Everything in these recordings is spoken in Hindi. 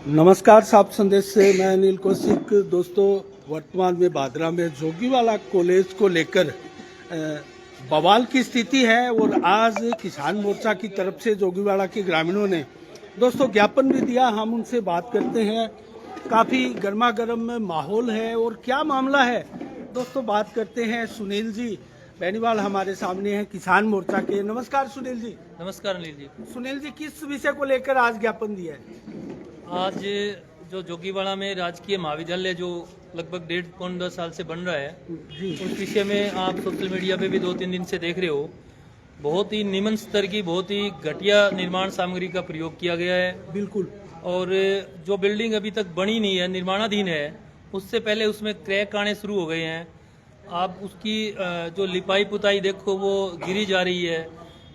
नमस्कार, साफ संदेश से मैं अनिल कौशिक। दोस्तों, वर्तमान में भादरा में जोगीवाला कॉलेज को लेकर बवाल की स्थिति है और आज किसान मोर्चा की तरफ से जोगीवाला के ग्रामीणों ने दोस्तों ज्ञापन भी दिया। हम उनसे बात करते हैं। काफी गर्मा गर्म माहौल है और क्या मामला है दोस्तों, बात करते हैं। सुनील जी बेनीवाल हमारे सामने हैं, किसान मोर्चा के। नमस्कार सुनील जी। नमस्कार अनिल जी। सुनील जी, किस विषय को लेकर आज ज्ञापन दिया है? आज जो जोगीवाड़ा में राजकीय महाविद्यालय जो लगभग 1.5 साल से बन रहा है जी, उस विषय में आप सोशल मीडिया पे भी 2-3 दिन से देख रहे हो। बहुत ही निम्न स्तर की, बहुत ही घटिया निर्माण सामग्री का प्रयोग किया गया है। बिल्कुल। और जो बिल्डिंग अभी तक बनी नहीं है, निर्माणाधीन है, उससे पहले उसमें क्रैक आने शुरू हो गए हैं। आप उसकी जो लिपाई पुताई देखो वो गिरी जा रही है,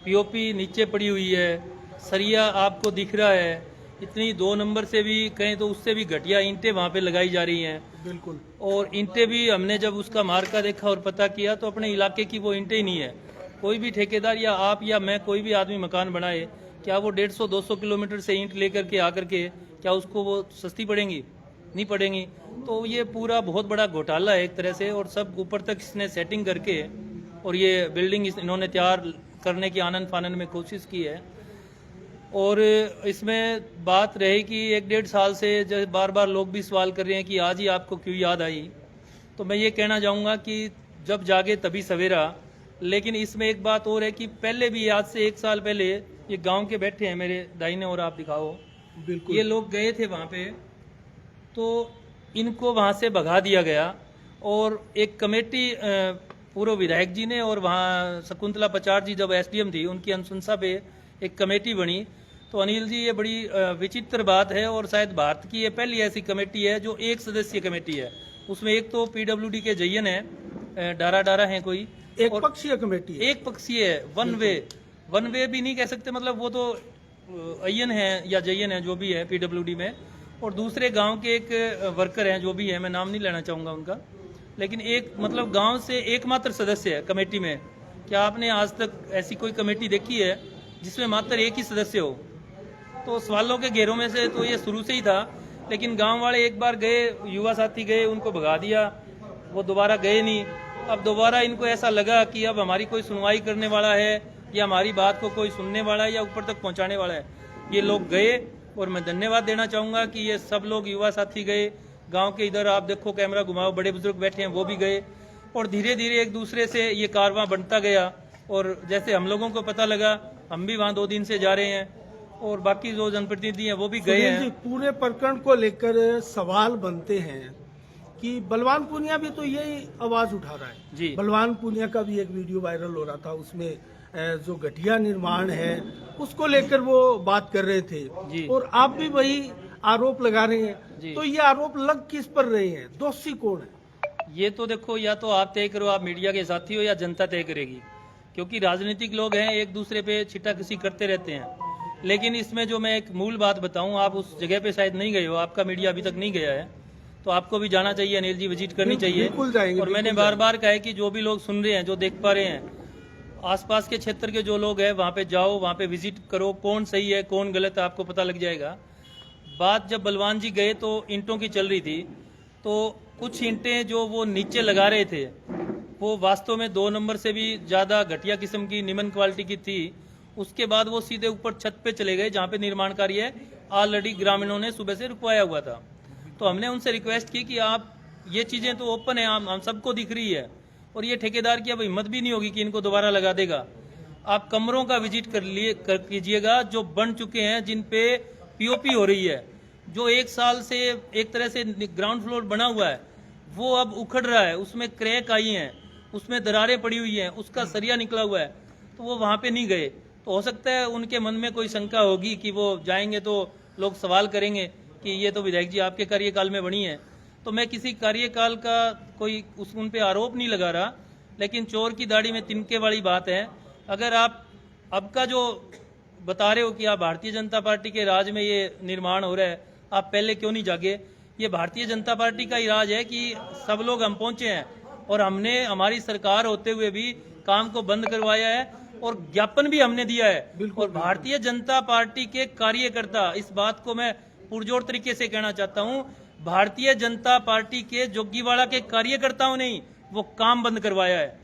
पीओपी नीचे पड़ी हुई है, सरिया आपको दिख रहा है। इतनी 2 नंबर से भी कहें तो उससे भी घटिया ईंटें वहाँ पे लगाई जा रही हैं। बिल्कुल। और ईंटें भी हमने जब उसका मार्का देखा और पता किया तो अपने इलाके की वो ईंटें ही नहीं है। कोई भी ठेकेदार या आप या मैं, कोई भी आदमी मकान बनाए, क्या वो 150-200 किलोमीटर से ईंट लेकर के आकर के क्या उसको वो सस्ती पड़ेंगी? नहीं पड़ेंगी। तो ये पूरा बहुत बड़ा घोटाला है एक तरह से, और सब ऊपर तक इसने सेटिंग करके और ये बिल्डिंग इन्होंने तैयार करने की आनन फानन में कोशिश की है। और इसमें बात रही कि 1-1.5 साल से जब बार बार लोग भी सवाल कर रहे हैं कि आज ही आपको क्यों याद आई, तो मैं ये कहना चाहूँगा कि जब जागे तभी सवेरा। लेकिन इसमें एक बात और है कि पहले भी, आज से 1 साल पहले, ये गांव के बैठे हैं मेरे दाहिने और आप दिखाओ, बिल्कुल। ये लोग गए थे वहाँ पे, तो इनको वहाँ से भगा दिया गया। और एक कमेटी पूर्व विधायक जी ने और वहाँ शकुंतला पचार जी जब एसडीएम थी, उनकी अनुशंसा पे एक कमेटी बनी। तो अनिल जी, ये बड़ी विचित्र बात है और शायद भारत की ये पहली ऐसी कमेटी है जो 1 सदस्यीय कमेटी है। उसमें एक तो पीडब्ल्यूडी के जयन है, डारा है कोई, एक पक्षीय कमेटी है। एक पक्षीय है, वन वे भी नहीं कह सकते, मतलब वो तो अयन है या जयन है, जो भी है पीडब्ल्यूडी में। और दूसरे गांव के एक वर्कर हैं, जो भी है, मैं नाम नहीं लेना चाहूँगा उनका, लेकिन एक मतलब गांव से एकमात्र सदस्य है कमेटी में। क्या आपने आज तक ऐसी कोई कमेटी देखी है जिसमें मात्र एक ही सदस्य हो? तो सवालों के घेरों में से तो ये शुरू से ही था। लेकिन गांव वाले एक बार गए, युवा साथी गए, उनको भगा दिया, वो दोबारा गए नहीं। अब दोबारा इनको ऐसा लगा कि अब हमारी कोई सुनवाई करने वाला है या हमारी बात को कोई सुनने वाला है या ऊपर तक पहुंचाने वाला है। ये लोग गए और मैं धन्यवाद देना चाहूँगा कि ये सब लोग युवा साथी गए। गांव के इधर आप देखो, कैमरा घुमाओ, बड़े बुजुर्ग बैठे हैं, वो भी गए। और धीरे धीरे एक दूसरे से ये कारवां बनता गया। और जैसे हम लोगों को पता लगा, हम भी वहाँ 2 दिन से जा रहे हैं और बाकी जो जनप्रतिनिधि हैं वो भी गए हैं। पूरे प्रकरण को लेकर सवाल बनते हैं कि बलवान पूनिया भी तो यही आवाज उठा रहा है जी। बलवान पूनिया का भी एक वीडियो वायरल हो रहा था, उसमें जो घटिया निर्माण है उसको लेकर वो बात कर रहे थे जी। और आप भी वही आरोप लगा रहे हैं जी। तो ये आरोप लग किस पर रहे हैं? दोषी कौन है? ये तो देखो, या तो आप तय करो, आप मीडिया के साथी हो, या जनता तय करेगी। क्योंकि राजनीतिक लोग हैं, एक दूसरे पे छिटाकसी करते रहते हैं। लेकिन इसमें जो मैं एक मूल बात बताऊं, आप उस जगह पे शायद नहीं गए हो, आपका मीडिया अभी तक नहीं गया है, तो आपको भी जाना चाहिए अनिल जी, विजिट करनी चाहिए। बिल्कुल जाएंगे। और मैंने बार बार कहा है कि जो भी लोग सुन रहे हैं, जो देख पा रहे हैं, आसपास के क्षेत्र के जो लोग हैं वहाँ पे जाओ, वहाँ पे विजिट करो, कौन सही है कौन गलत है आपको पता लग जाएगा। बात जब बलवान जी गए तो ईंटों की चल रही थी, तो कुछ ईंटें जो वो नीचे लगा रहे थे वो वास्तव में 2 नंबर से भी ज़्यादा घटिया किस्म की, निम्न क्वालिटी की थी। उसके बाद वो सीधे ऊपर छत पे चले गए जहाँ पे निर्माण कार्य ऑलरेडी ग्रामीणों ने सुबह से रुकवाया हुआ था। तो हमने उनसे रिक्वेस्ट की कि आप, ये चीज़ें तो ओपन है, हम सबको दिख रही है, और ये ठेकेदार की अब हिम्मत भी नहीं होगी कि इनको दोबारा लगा देगा। आप कमरों का विजिट कर कीजिएगा जो बन चुके हैं, जिन पे पीओपी हो रही है, जो 1 साल से एक तरह से ग्राउंड फ्लोर बना हुआ है वो अब उखड़ रहा है, उसमें क्रैक आई हैं, उसमें दरारें पड़ी हुई हैं, उसका सरिया निकला हुआ है। तो वो वहाँ पे नहीं गए। तो हो सकता है उनके मन में कोई शंका होगी कि वो जाएंगे तो लोग सवाल करेंगे कि ये तो विधायक जी आपके कार्यकाल में बनी है। तो मैं किसी कार्यकाल का कोई उन पे आरोप नहीं लगा रहा, लेकिन चोर की दाढ़ी में तिनके वाली बात है। अगर आप अब का जो बता रहे हो कि आप भारतीय जनता पार्टी के राज में ये निर्माण हो रहा है, आप पहले क्यों नहीं जागे? ये भारतीय जनता पार्टी का ही राज है कि सब लोग हम पहुंचे हैं और हमने हमारी सरकार होते हुए भी काम को बंद करवाया है और ज्ञापन भी हमने दिया है। बिल्कुल, और भारतीय जनता पार्टी के कार्यकर्ता, इस बात को मैं पुरजोर तरीके से कहना चाहता हूं, भारतीय जनता पार्टी के जोगीवाड़ा के कार्यकर्ताओं ने ही वो काम बंद करवाया है।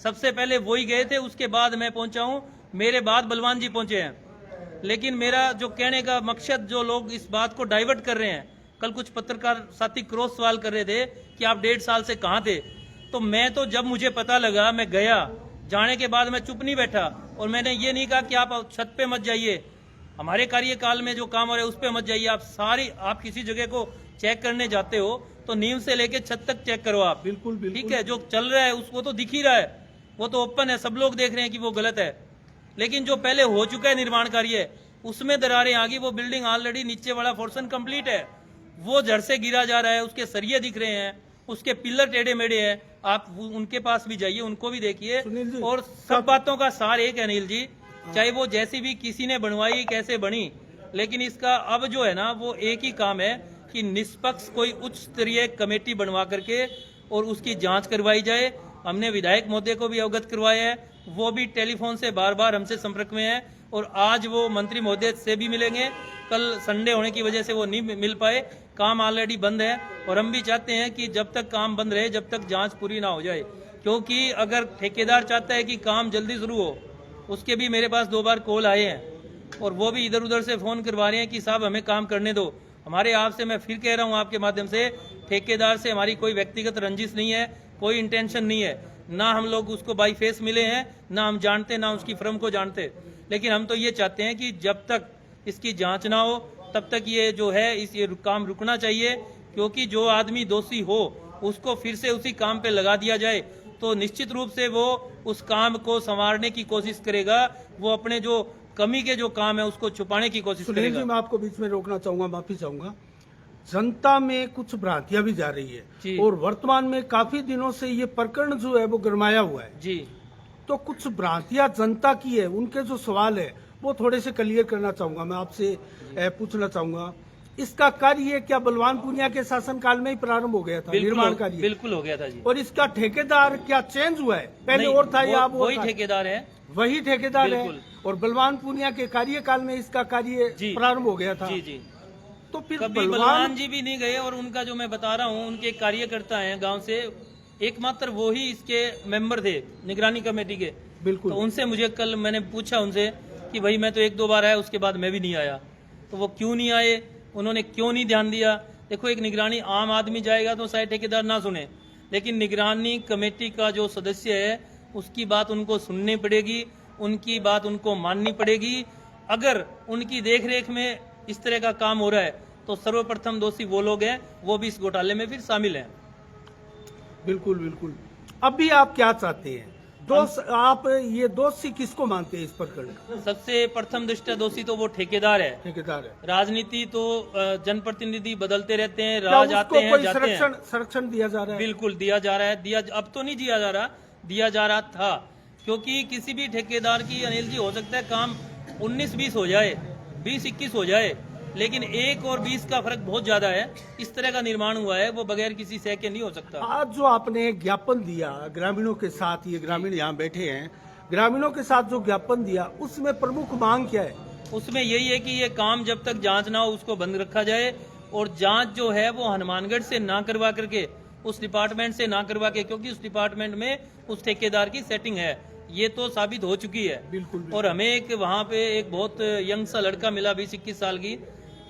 सबसे पहले वो ही गए थे, उसके बाद मैं पहुंचा हूं, मेरे बाद बलवान जी पहुंचे हैं। लेकिन मेरा जो कहने का मकसद, जो लोग इस बात को डाइवर्ट कर रहे हैं, कल कुछ पत्रकार साथी क्रॉस सवाल कर रहे थे कि आप 1.5 साल से कहां थे, तो मैं तो जब मुझे पता लगा मैं गया, जाने के बाद मैं चुप नहीं बैठा और मैंने ये नहीं कहा कि आप छत पे मत जाइए, हमारे कार्यकाल में जो काम हो रहा है उस पे मत जाइए। आप किसी जगह को चेक करने जाते हो तो नींव से लेके छत तक चेक करो आप। बिल्कुल बिल्कुल ठीक है, जो चल रहा है उसको तो दिख ही रहा है, वो तो ओपन है, सब लोग देख रहे हैं कि वो गलत है। लेकिन जो पहले हो चुका है निर्माण कार्य, उसमें दरारें आ गई, वो बिल्डिंग ऑलरेडी नीचे वाला पोर्शन कंप्लीट है, वो जड़ से गिरा जा रहा है, उसके सरिये दिख रहे हैं, उसके पिलर टेढ़े मेढ़े हैं। आप उनके पास भी जाइए, उनको भी देखिए। और सब बातों का सार एक है अनिल जी, चाहे वो जैसी भी किसी ने बनवाई, कैसे बनी, लेकिन इसका अब जो है ना, वो एक ही काम है कि निष्पक्ष कोई उच्च स्तरीय कमेटी बनवा करके और उसकी जांच करवाई जाए। हमने विधायक महोदय को भी अवगत करवाया है, वो भी टेलीफोन से बार बार हमसे संपर्क में है और आज वो मंत्री महोदय से भी मिलेंगे। कल संडे होने की वजह से वो नहीं मिल पाए, काम ऑलरेडी बंद है और हम भी चाहते हैं कि जब तक काम बंद रहे, जब तक जांच पूरी ना हो जाए, क्योंकि अगर ठेकेदार चाहता है कि काम जल्दी शुरू हो, उसके भी मेरे पास 2 बार कॉल आए हैं और वो भी इधर उधर से फोन करवा रहे हैं कि साहब हमें काम करने दो। हमारे आपसे मैं फिर कह रहा हूं आपके माध्यम से, ठेकेदार से हमारी कोई व्यक्तिगत रंजिश नहीं है, कोई इंटेंशन नहीं है, ना हम लोग उसको बाई फेस मिले हैं, ना हम जानते, ना उसकी फर्म को जानते। लेकिन हम तो ये चाहते हैं कि जब तक इसकी जांच ना हो तब तक ये जो है ये काम रुकना चाहिए, क्योंकि जो आदमी दोषी हो उसको फिर से उसी काम पे लगा दिया जाए तो निश्चित रूप से वो उस काम को संवारने की कोशिश करेगा, वो अपने जो कमी के जो काम है उसको छुपाने की कोशिश करेगा। मैं आपको बीच में रोकना चाहूंगा, माफी चाहूंगा। जनता में कुछ भ्रांतियां भी जा रही है और वर्तमान में काफी दिनों से ये प्रकरण जो है वो गरमाया हुआ है जी। तो कुछ भ्रांतियां जनता की है, उनके जो सवाल है वो थोड़े से क्लियर करना चाहूंगा। मैं आपसे पूछना चाहूंगा, इसका कार्य क्या बलवान पूनिया के शासनकाल में ही प्रारंभ हो गया था निर्माण कार्य? बिल्कुल हो गया था जी। और इसका ठेकेदार क्या चेंज हुआ है? पहले और था या वही ठेकेदार है? वही ठेकेदार है और बलवान पूनिया के कार्यकाल में इसका कार्य प्रारंभ हो गया था। जी जी। तो फिर कभी बलवान जी भी नहीं गए और उनका जो मैं बता रहा हूँ, उनके कार्यकर्ता हैं गांव से, एकमात्र वो ही इसके मेंबर थे निगरानी कमेटी के। बिल्कुल। तो उनसे मुझे कल मैंने पूछा उनसे कि भाई मैं तो 1-2 बार आया, उसके बाद मैं भी नहीं आया, तो वो क्यों नहीं आए, उन्होंने क्यों नहीं ध्यान दिया? देखो, एक निगरानी आम आदमी जाएगा तो शायद ठेकेदार ना सुने, लेकिन निगरानी कमेटी का जो सदस्य है उसकी बात उनको सुननी पड़ेगी, उनकी बात उनको माननी पड़ेगी। अगर उनकी देखरेख में इस तरह का काम हो रहा है तो सर्वप्रथम दोषी वो लोग हैं, वो भी इस घोटाले में फिर शामिल हैं। बिल्कुल बिल्कुल। अभी आप क्या चाहते हैं? आप ये दोषी किसको मानते हैं इस प्रकरण? सबसे प्रथम दृष्टया दोषी तो वो ठेकेदार है। ठेकेदार है। राजनीति तो जनप्रतिनिधि बदलते रहते हैं, राज आते हैं जाते हैं। संरक्षण दिया जा रहा है? बिल्कुल दिया जा रहा है। अब तो नहीं दिया जा रहा, दिया जा रहा था, क्योंकि किसी भी ठेकेदार की, अनिल जी, हो सकता है काम 19-20 हो जाए, 20-21 हो जाए, लेकिन 1 और 20 का फर्क बहुत ज्यादा है। इस तरह का निर्माण हुआ है वो बगैर किसी सह के नहीं हो सकता। आज जो आपने ज्ञापन दिया ग्रामीणों के साथ, ये ग्रामीण यहाँ बैठे हैं, ग्रामीणों के साथ जो ज्ञापन दिया उसमें प्रमुख मांग क्या है? उसमें यही है कि ये काम जब तक जांच ना हो उसको बंद रखा जाए और जांच जो है वो हनुमानगढ़ से ना करवा करके, उस डिपार्टमेंट से ना करवा के, क्योंकि उस डिपार्टमेंट में उस ठेकेदार की सेटिंग है, ये तो साबित हो चुकी है। बिल्कुल। और हमें एक वहाँ पे एक बहुत यंग सा लड़का मिला, 20-21 साल की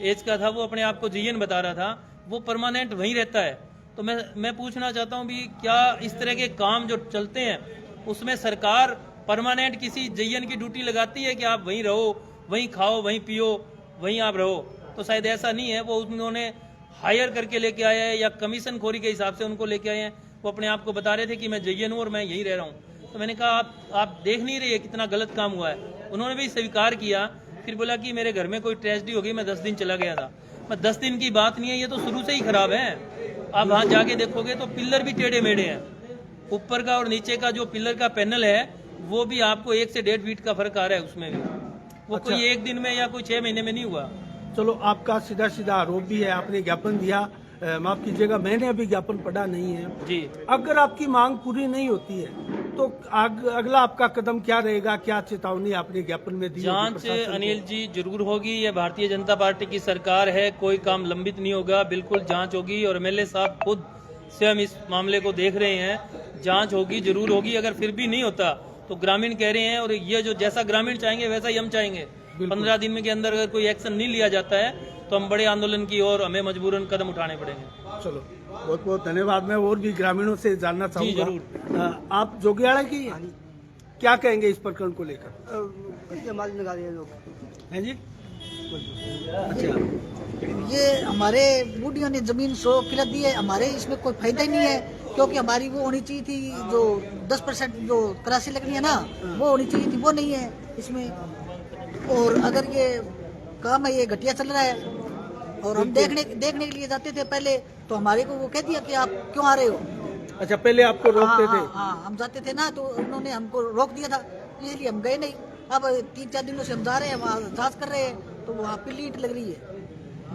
एज का था, वो अपने आप को जीएन बता रहा था, वो परमानेंट वहीं रहता है। तो मैं पूछना चाहता हूँ भी क्या इस तरह के काम जो चलते हैं उसमें सरकार परमानेंट किसी जीएन की ड्यूटी लगाती है कि आप वहीं रहो, वहीं खाओ, वहीं पियो, वहीं आप रहो? तो शायद ऐसा नहीं है। वो उन्होंने हायर करके लेके आया है या कमीशन खोरी के हिसाब से उनको लेके आए हैं। वो अपने आप को बता रहे थे कि मैं जीएन हूँ और मैं यहीं रह रहा हूँ। तो मैंने कहा आप देख नहीं रहे कितना गलत काम हुआ है? उन्होंने भी स्वीकार किया, फिर बोला कि मेरे घर में कोई ट्रेजेडी हो गई, मैं 10 दिन चला गया था। मैं 10 दिन की बात नहीं है, ये तो शुरू से ही खराब है। आप वहां जाके देखोगे तो पिलर भी टेढ़े मेढ़े हैं, ऊपर का और नीचे का जो पिलर का पैनल है वो भी आपको 1 से 1.5 फीट का फर्क आ रहा है उसमें भी। वो कोई 1 दिन में या कोई 6 महीने में नहीं हुआ। चलो, आपका सीधा सीधा आरोप भी है, आपने ज्ञापन दिया, माफ कीजिएगा मैंने अभी ज्ञापन पढ़ा नहीं है जी। अगर आपकी मांग पूरी नहीं होती है तो अगला आपका कदम क्या रहेगा? क्या चेतावनी आपने ज्ञापन में दी? जांच अनिल जी जरूर होगी। ये भारतीय जनता पार्टी की सरकार है, कोई काम लंबित नहीं होगा, बिल्कुल जांच होगी। और एमएलए साहब खुद स्वयं इस मामले को देख रहे हैं, जांच होगी, जरूर होगी। अगर फिर भी नहीं होता तो ग्रामीण कह रहे हैं, और ये जो जैसा ग्रामीण चाहेंगे वैसा ही हम चाहेंगे। 15 दिन के अंदर अगर कोई एक्शन नहीं लिया जाता है तो हम बड़े आंदोलन की ओर हमें मजबूरन कदम उठाने पड़ेंगे। चलो, बहुत बहुत धन्यवाद। मैं और भी ग्रामीणों से जानना चाहूंगा। जरूर। आप जोगियाड़ा की हैं? क्या कहेंगे इस प्रकरण को लेकर? लोग हैं जी? अच्छा, ये हमारे बूढ़ियों ने जमीन 100 किलो दी है, हमारे इसमें कोई फायदा ही नहीं है, क्योंकि हमारी वो होनी चाहिए थी जो 10% जो करासी लगनी है ना, वो होनी चाहिए थी, वो नहीं है इसमें। और अगर ये काम है ये घटिया चल रहा है, और हम देखने के लिए जाते थे पहले, तो हमारे को वो कह दिया कि आप क्यों आ रहे हो। अच्छा, पहले आपको रोकते थे? हाँ, हम जाते थे ना, तो उन्होंने हमको रोक दिया था, इसलिए हम गए नहीं। अब 3-4 दिनों से हम जा रहे हैं, वहाँ जांच कर रहे हैं, तो वहाँ पे लीट लग रही है।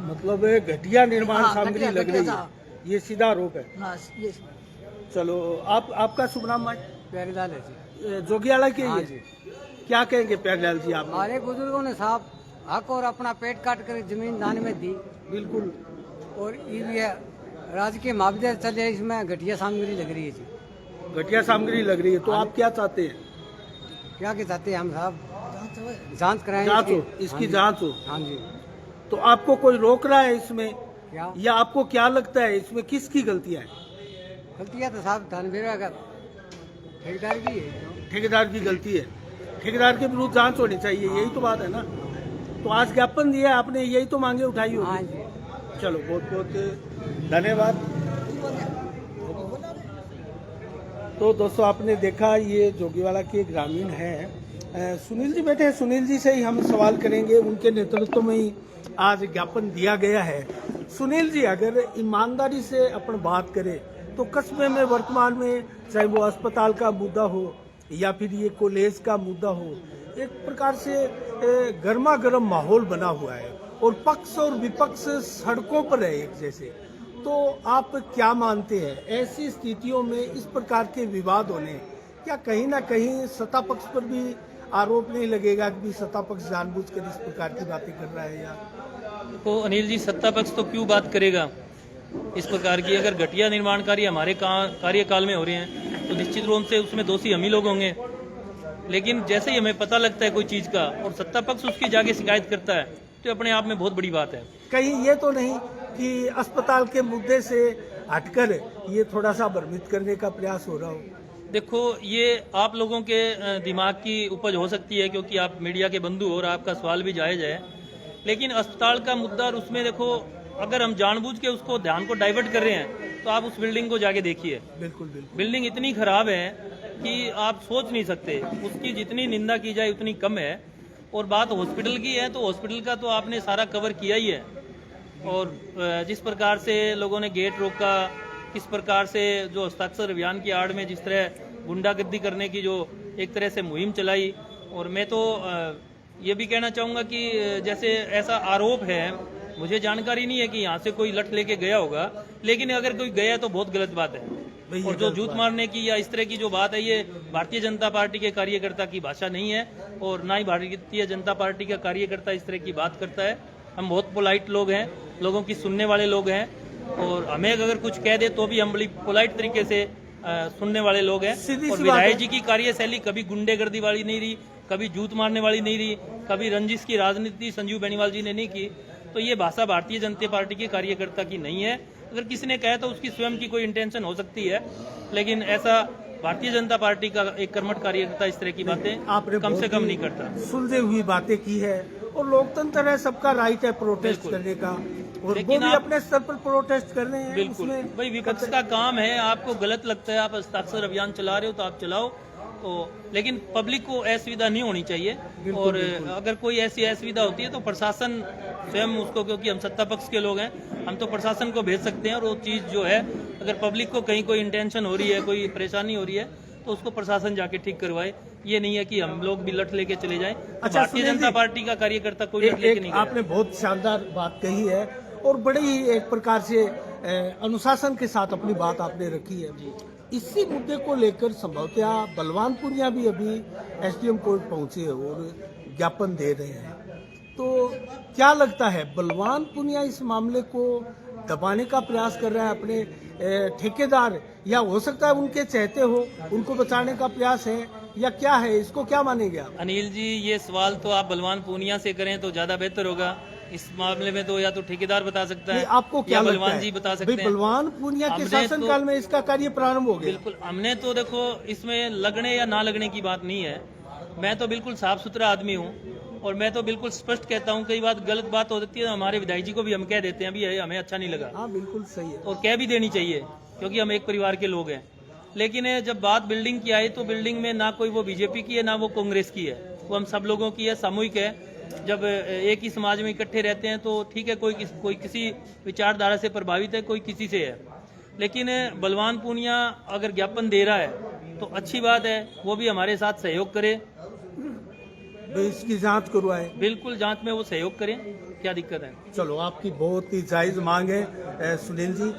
मतलब घटिया निर्माण सामग्री लग रही है, हाँ। ये सीधा आरोप है। हाँ, ये चलो, आपका शुभ नाम? प्यारेलाल है जी। जोगियाड़ा के हाँ ये जी। क्या कहेंगे प्यारेलाल जी आप? हमारे बुजुर्गों ने साहब हक और अपना पेट काट कर जमीन दान में दी, बिल्कुल। और ये राजकीय मुआवजा चले, इसमें घटिया सामग्री लग रही है जी। घटिया सामग्री लग रही है, तो आप क्या चाहते हैं? क्या के चाहते हैं हम साहब? जांच कराएं, जांच हो, इसकी जांच हो। हाँ जी। तो आपको कोई रोक रहा है इसमें, क्या या आपको क्या लगता है इसमें किसकी गलतियां हैं? गलतियाँ तो साहब धनबीरा का ठेकेदार की है। ठेकेदार की गलती है। ठेकेदार के विरुद्ध जांच होनी चाहिए, यही तो बात है ना। तो आज ज्ञापन दिया आपने, यही तो मांगे उठाई हाँ होगी। जी। चलो, बहुत बहुत धन्यवाद। तो दोस्तों, आपने देखा ये जोगीवाला के ग्रामीण हैं। सुनील जी बैठे हैं, सुनील जी से ही हम सवाल करेंगे। उनके नेतृत्व में ही आज ज्ञापन दिया गया है। सुनील जी, अगर ईमानदारी से अपन बात करें तो कस्बे में वर्तमान में चाहे वो अस्पताल का मुद्दा हो या फिर ये कॉलेज का मुद्दा हो, एक प्रकार से गर्मा गर्म माहौल बना हुआ है, और पक्ष और विपक्ष सड़कों पर है एक जैसे। तो आप क्या मानते हैं, ऐसी स्थितियों में इस प्रकार के विवाद होने, क्या कहीं ना कहीं सत्ता पक्ष पर भी आरोप नहीं लगेगा कि सत्ता पक्ष जानबूझकर इस प्रकार की बातें कर रहा है? या तो अनिल जी, सत्ता पक्ष तो क्यों बात करेगा इस प्रकार की? अगर घटिया निर्माण कार्य हमारे कार्यकाल में हो रहे हैं तो निश्चित रूप से उसमें दोषी हम ही लोग होंगे। लेकिन जैसे ही हमें पता लगता है कोई चीज का और सत्ता पक्ष उसकी जाके शिकायत करता है, तो अपने आप में बहुत बड़ी बात है। कहीं ये तो नहीं कि अस्पताल के मुद्दे से हटकर ये थोड़ा सा भ्रमित करने का प्रयास हो रहा हो? देखो, ये आप लोगों के दिमाग की उपज हो सकती है, क्योंकि आप मीडिया के बंधु हो और आपका सवाल भी जायज है। लेकिन अस्पताल का मुद्दा, और उसमें देखो, अगर हम जानबूझ के उसको ध्यान को डाइवर्ट कर रहे हैं तो आप उस बिल्डिंग को जाके देखिए। बिल्कुल बिल्कुल। बिल्डिंग इतनी खराब है कि आप सोच नहीं सकते, उसकी जितनी निंदा की जाए उतनी कम है। और बात हॉस्पिटल की है तो हॉस्पिटल का तो आपने सारा कवर किया ही है। और जिस प्रकार से लोगों ने गेट रोका, किस प्रकार से जो हस्ताक्षर अभियान की आड़ में जिस तरह गुंडागर्दी करने की जो एक तरह से मुहिम चलाई, और मैं तो ये भी कहना चाहूँगा कि जैसे ऐसा आरोप है, मुझे जानकारी नहीं है कि यहाँ से कोई लठ लेके गया होगा, लेकिन अगर कोई गया तो बहुत गलत बात है। और जो जूत मारने की या इस तरह की जो बात है, ये भारतीय जनता पार्टी के कार्यकर्ता की भाषा नहीं है, और ना ही भारतीय जनता पार्टी का कार्यकर्ता इस तरह की बात करता है। हम बहुत पोलाइट लोग हैं, लोगों की सुनने वाले लोग हैं, और हमें अगर कुछ कह दे तो भी हम बड़ी पोलाइट तरीके से सुनने वाले लोग हैं। और विधायक जी की कार्यशैली कभी गुंडेगर्दी वाली नहीं रही, कभी जूत मारने वाली नहीं रही, कभी रंजिश की राजनीति संजीव बेनीवाल जी ने नहीं की। तो ये भाषा भारतीय जनता पार्टी के कार्यकर्ता की नहीं है। अगर किसी ने कहा तो उसकी स्वयं की कोई इंटेंशन हो सकती है, लेकिन ऐसा भारतीय जनता पार्टी का एक कर्मठ कार्यकर्ता इस तरह की बातें आपने कम से कम नहीं करता। सुलझे हुई बातें की है, और लोकतंत्र है, सबका राइट है प्रोटेस्ट करने का, और वो भी अपने स्तर पर प्रोटेस्ट कर रहे हैं। बिल्कुल भाई, विपक्ष का काम है। आपको गलत लगता है, आप हस्ताक्षर अभियान चला रहे हो तो आप चलाओ, तो लेकिन पब्लिक को असुविधा नहीं होनी चाहिए। और अगर कोई ऐसी असुविधा होती है तो प्रशासन स्वयं उसको, क्योंकि हम सत्ता पक्ष के लोग हैं, हम तो प्रशासन को भेज सकते हैं। और वो चीज जो है, अगर पब्लिक को कहीं कोई इंटेंशन हो रही है, कोई परेशानी हो रही है, तो उसको प्रशासन जाके ठीक करवाए। ये नहीं है कि हम लोग भी लठ लेके चले जाएं। अच्छा, भारतीय जनता पार्टी का कार्यकर्ता कोई लठ लेके नहीं गया। आपने बहुत शानदार बात कही है, और बड़े ही एक प्रकार से अनुशासन के साथ अपनी बात आपने रखी है। इसी मुद्दे को लेकर संभवतः बलवान पुनिया भी अभी एसडीएम कोर्ट पहुंचे और ज्ञापन दे रहे हैं। तो क्या लगता है, बलवान पुनिया इस मामले को दबाने का प्रयास कर रहा है अपने ठेकेदार, या हो सकता है उनके चाहते हो उनको बचाने का प्रयास है, या क्या है, इसको क्या मानेंगे आप? अनिल जी, ये सवाल तो आप बलवान पूनिया से करें तो ज्यादा बेहतर होगा। इस मामले में तो या तो ठेकेदार बता सकता है, आपको क्या या लगता बलवान है? जी बता सकते हैं। बलवान पुनिया के शासनकाल में इसका कार्य प्रारंभ हो गया। बिल्कुल, हमने तो देखो इसमें लगने या ना लगने की बात नहीं है। मैं तो बिल्कुल साफ सुथरा आदमी हूँ और मैं तो बिल्कुल स्पष्ट कहता हूँ। कई बात गलत बात हो जाती है, हमारे विधायक जी को भी हम कह देते हैं, अभी हमें अच्छा नहीं लगा। हाँ, बिल्कुल सही है। और कह भी देनी चाहिए, क्योंकि हम एक परिवार के लोग हैं। लेकिन जब बात बिल्डिंग की आई तो बिल्डिंग में ना कोई वो बीजेपी की है ना वो कांग्रेस की है, वो हम सब लोगों की है, सामूहिक है। जब एक ही समाज में इकट्ठे रहते हैं तो ठीक है, कोई किसी विचारधारा से प्रभावित है, कोई किसी से है। लेकिन बलवान पूनिया अगर ज्ञापन दे रहा है तो अच्छी बात है, वो भी हमारे साथ सहयोग करे, इसकी जांच करवाए। बिल्कुल जांच में वो सहयोग करें, क्या दिक्कत है। चलो, आपकी बहुत ही जायज मांग है सुनील जी।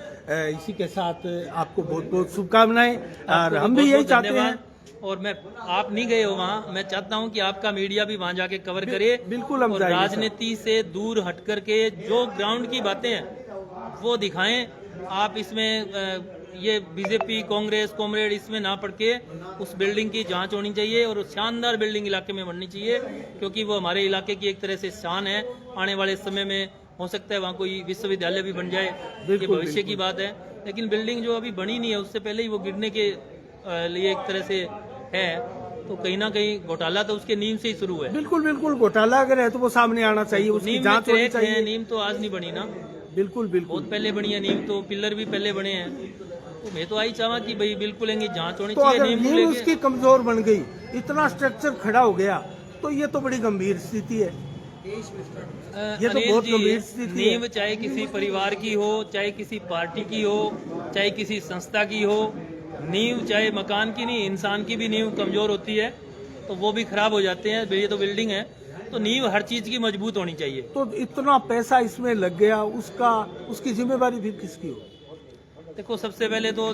इसी के साथ आपको बहुत बहुत शुभकामनाएं, और हम भी यही चाहते हैं। और मैं, आप नहीं गए हो वहाँ, मैं चाहता हूँ कि आपका मीडिया भी वहाँ जाके कवर करे। बिल्कुल हम और जाएंगे। राजनीति से दूर हट करके जो ग्राउंड की बातें हैं वो दिखाएं। आप इसमें ये बीजेपी कांग्रेस कॉमरेड इसमें ना पड़ के उस बिल्डिंग की जांच होनी चाहिए, और शानदार बिल्डिंग इलाके में बननी चाहिए, क्योंकि वो हमारे इलाके की एक तरह से शान है। आने वाले समय में हो सकता है वहाँ कोई विश्वविद्यालय भी बन जाए, ये भविष्य की बात है। लेकिन बिल्डिंग जो अभी बनी नहीं है, उससे पहले ही वो गिरने के लिए एक तरह से है, तो कहीं ना कहीं घोटाला तो उसके नींव से ही शुरू है। बिल्कुल बिल्कुल, घोटाला अगर है तो वो सामने आना चाहिए, उसकी नींव जांच होनी चाहिए। नींव तो आज नहीं बनी ना, बिल्कुल बिल्कुल, बहुत पहले बनी है नींव, तो पिलर भी पहले बने हैं। तो मैं तो आई चाहवा कि भाई बिल्कुल इनकी जांच होनी तो चाहिए। अगर नींव नींव उसकी कमजोर बन गई, इतना स्ट्रक्चर खड़ा हो गया, तो ये तो बड़ी गंभीर स्थिति है। ये तो बहुत गंभीर स्थिति है। नींव चाहे किसी परिवार की हो, चाहे किसी पार्टी की हो, चाहे किसी संस्था की हो, नींव चाहे मकान की नहीं, इंसान की भी नींव कमजोर होती है तो वो भी खराब हो जाते हैं। ये तो बिल्डिंग है, तो नींव हर चीज की मजबूत होनी चाहिए। तो इतना पैसा इसमें लग गया, उसकी जिम्मेवारी भी किसकी हो? देखो, सबसे पहले तो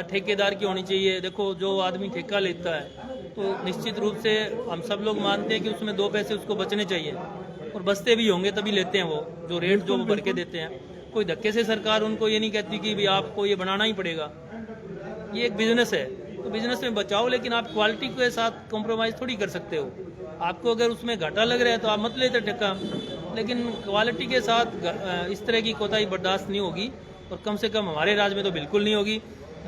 ठेकेदार की होनी चाहिए। देखो, जो आदमी ठेका लेता है तो निश्चित रूप से हम सब लोग मानते हैं कि उसमें 2 पैसे उसको बचने चाहिए, और बचते भी होंगे तभी लेते हैं वो रेट जो वो भर के देते हैं। कोई धक्के से सरकार उनको ये नहीं कहती कि भाई आपको ये बनाना ही पड़ेगा। ये एक बिजनेस है, तो बिजनेस में बचाओ, लेकिन आप क्वालिटी के साथ कॉम्प्रोमाइज थोड़ी कर सकते हो। आपको अगर उसमें घाटा लग रहा है तो आप मत लेते ठेका, लेकिन क्वालिटी के साथ इस तरह की कोताही बर्दाश्त नहीं होगी, और कम से कम हमारे राज्य में तो बिल्कुल नहीं होगी।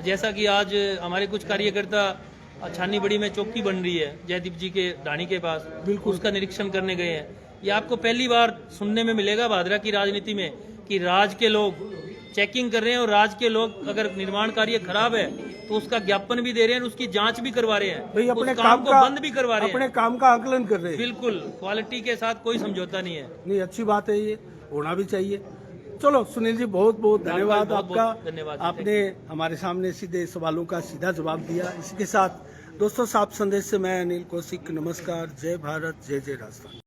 जैसा कि आज हमारे कुछ कार्यकर्ता छानी बड़ी में चौकी बन रही है जयदीप जी के ढाणी के पास, उसका निरीक्षण करने गए हैं। ये आपको पहली बार सुनने में मिलेगा भादरा की राजनीति में कि राज के लोग चेकिंग कर रहे हैं, और राज के लोग अगर निर्माण कार्य खराब है तो उसका ज्ञापन भी दे रहे हैं, उसकी जांच भी करवा रहे हैं, भाई अपने उस काम को बंद भी करवा रहे हैं, अपने काम का आकलन कर रहे हैं। बिल्कुल, क्वालिटी के साथ कोई समझौता नहीं है। नहीं, अच्छी बात है, ये होना भी चाहिए। चलो सुनील जी, बहुत बहुत धन्यवाद आपका। धन्यवाद, आपने हमारे सामने सीधे सवालों का सीधा जवाब दिया। इसके साथ दोस्तों, साफ संदेश से मैं अनिल कौशिक, नमस्कार, जय भारत, जय जय राजस्थान।